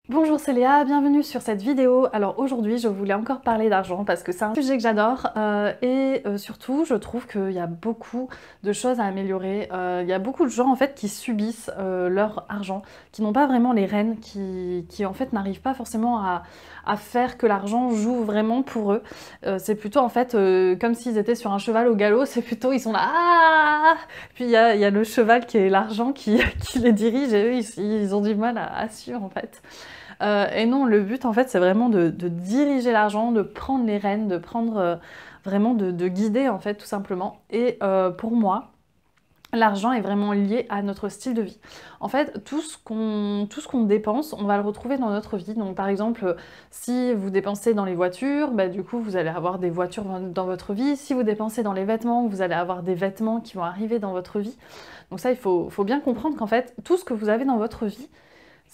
Bonjour, c'est Léa, bienvenue sur cette vidéo. Alors aujourd'hui je voulais encore parler d'argent parce que c'est un sujet que j'adore et surtout je trouve qu'il y a beaucoup de choses à améliorer. Il y a beaucoup de gens en fait qui subissent leur argent, qui n'ont pas vraiment les rênes, qui en fait n'arrivent pas forcément à faire que l'argent joue vraiment pour eux. C'est plutôt en fait comme s'ils étaient sur un cheval au galop, c'est plutôt ils sont là ah. Puis il y a le cheval qui est l'argent qui les dirige et eux ils ont du mal à suivre en fait. Et non, le but en fait c'est vraiment de diriger l'argent, de prendre les rênes, de prendre vraiment de guider en fait tout simplement. Et pour moi, l'argent est vraiment lié à notre style de vie. En fait, tout ce qu'on dépense, on va le retrouver dans notre vie. Donc par exemple, si vous dépensez dans les voitures, bah, du coup vous allez avoir des voitures dans votre vie. Si vous dépensez dans les vêtements, vous allez avoir des vêtements qui vont arriver dans votre vie. Donc ça, il faut bien comprendre qu'en fait, tout ce que vous avez dans votre vie,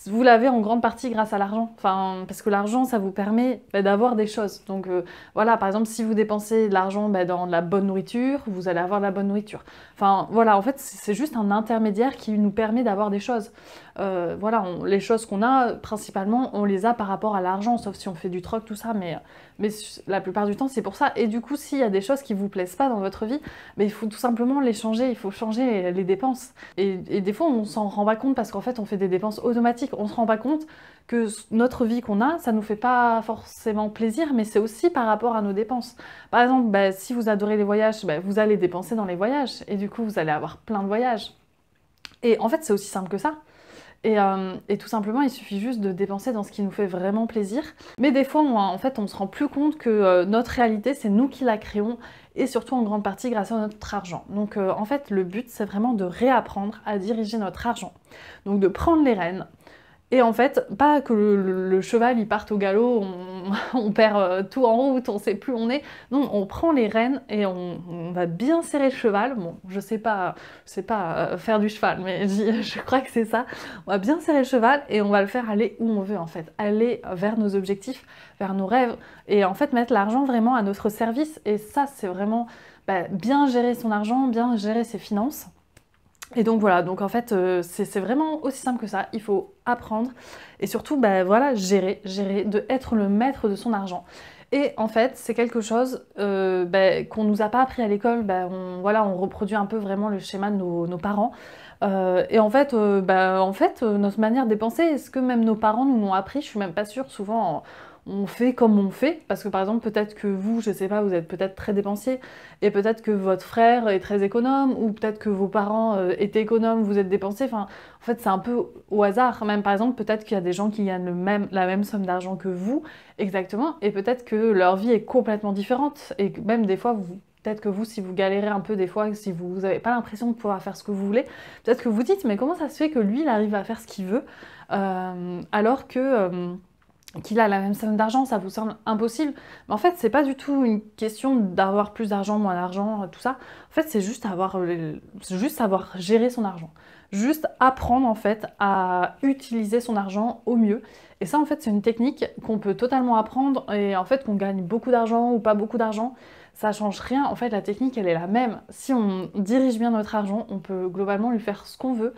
vous l'avez en grande partie grâce à l'argent. Enfin, parce que l'argent, ça vous permet d'avoir des choses. Donc voilà, par exemple, si vous dépensez de l'argent dans la bonne nourriture, vous allez avoir de la bonne nourriture. Enfin voilà, en fait, c'est juste un intermédiaire qui nous permet d'avoir des choses. Voilà, les choses qu'on a, principalement, on les a par rapport à l'argent, sauf si on fait du troc, tout ça, mais la plupart du temps, c'est pour ça. Et du coup, s'il y a des choses qui vous plaisent pas dans votre vie, mais il faut tout simplement les changer, il faut changer les dépenses. Et des fois, on s'en rend pas compte parce qu'en fait, on fait des dépenses automatiques. On se rend pas compte que notre vie qu'on a, ça nous fait pas forcément plaisir, mais c'est aussi par rapport à nos dépenses. Par exemple, bah, si vous adorez les voyages, bah, vous allez dépenser dans les voyages, et du coup, vous allez avoir plein de voyages. Et en fait, c'est aussi simple que ça. Et tout simplement, il suffit juste de dépenser dans ce qui nous fait vraiment plaisir. Mais des fois, en fait, on se rend plus compte que notre réalité, c'est nous qui la créons, et surtout en grande partie grâce à notre argent. Donc en fait, le but, c'est vraiment de réapprendre à diriger notre argent. Donc de prendre les rênes, et en fait, pas que le cheval il parte au galop, on perd tout en route, on sait plus où on est. Non, on prend les rênes et on va bien serrer le cheval. Bon, je sais pas faire du cheval, mais je crois que c'est ça. On va bien serrer le cheval et on va le faire aller où on veut en fait, aller vers nos objectifs, vers nos rêves, et en fait mettre l'argent vraiment à notre service. Et ça, c'est vraiment bien gérer son argent, bien gérer ses finances. Et donc voilà, donc en fait c'est vraiment aussi simple que ça, il faut apprendre et surtout voilà, gérer, de être le maître de son argent. Et en fait c'est quelque chose qu'on nous a pas appris à l'école, voilà, on reproduit un peu vraiment le schéma de nos parents. Et en fait, notre manière de dépenser, est-ce que même nos parents nous l'ont appris? Je suis même pas sûre, souvent on fait comme on fait, parce que par exemple peut-être que vous, je sais pas, vous êtes peut-être très dépensier, et peut-être que votre frère est très économe, ou peut-être que vos parents étaient économes, vous êtes dépensier, enfin en fait c'est un peu au hasard. Même par exemple peut-être qu'il y a des gens qui gagnent la même somme d'argent que vous, exactement, et peut-être que leur vie est complètement différente, et que même des fois peut-être que vous, si vous galérez un peu des fois, si vous n'avez pas l'impression de pouvoir faire ce que vous voulez, peut-être que vous dites mais comment ça se fait que lui il arrive à faire ce qu'il veut alors que qu'il a la même somme d'argent, ça vous semble impossible. Mais en fait, c'est pas du tout une question d'avoir plus d'argent, moins d'argent, tout ça. En fait, c'est juste savoir gérer son argent. Juste apprendre en fait à utiliser son argent au mieux. Et ça, en fait, c'est une technique qu'on peut totalement apprendre, et en fait, qu'on gagne beaucoup d'argent ou pas beaucoup d'argent, ça change rien. En fait, la technique, elle est la même. Si on dirige bien notre argent, on peut globalement lui faire ce qu'on veut.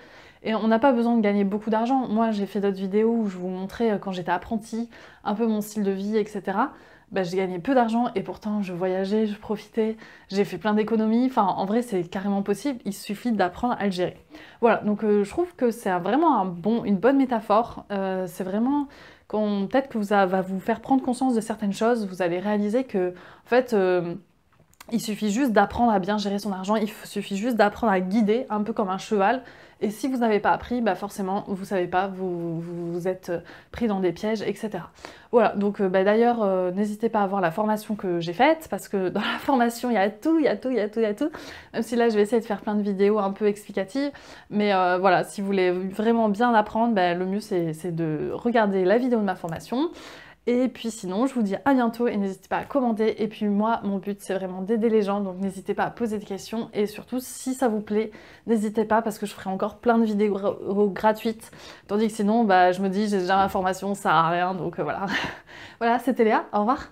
Et on n'a pas besoin de gagner beaucoup d'argent. Moi, j'ai fait d'autres vidéos où je vous montrais quand j'étais apprentie, un peu mon style de vie, etc. J'ai gagné peu d'argent et pourtant je voyageais, je profitais, j'ai fait plein d'économies. Enfin, en vrai, c'est carrément possible, il suffit d'apprendre à le gérer. Voilà, donc je trouve que c'est vraiment une bonne métaphore. C'est vraiment peut-être que va vous faire prendre conscience de certaines choses. Vous allez réaliser que, en fait, il suffit juste d'apprendre à bien gérer son argent, il suffit juste d'apprendre à guider, un peu comme un cheval. Et si vous n'avez pas appris, forcément, vous savez pas, vous êtes pris dans des pièges, etc. Voilà, donc d'ailleurs, n'hésitez pas à voir la formation que j'ai faite, parce que dans la formation, il y a tout, il y a tout, il y a tout, il y a tout. Même si là, je vais essayer de faire plein de vidéos un peu explicatives. Mais voilà, si vous voulez vraiment bien apprendre, le mieux, c'est de regarder la vidéo de ma formation. Et puis sinon, je vous dis à bientôt et n'hésitez pas à commenter. Et puis moi, mon but, c'est vraiment d'aider les gens, donc n'hésitez pas à poser des questions. Et surtout, si ça vous plaît, n'hésitez pas, parce que je ferai encore plein de vidéos gratuites. Tandis que sinon, je me dis, j'ai déjà ma formation, ça sert à rien, donc voilà. Voilà, c'était Léa, au revoir.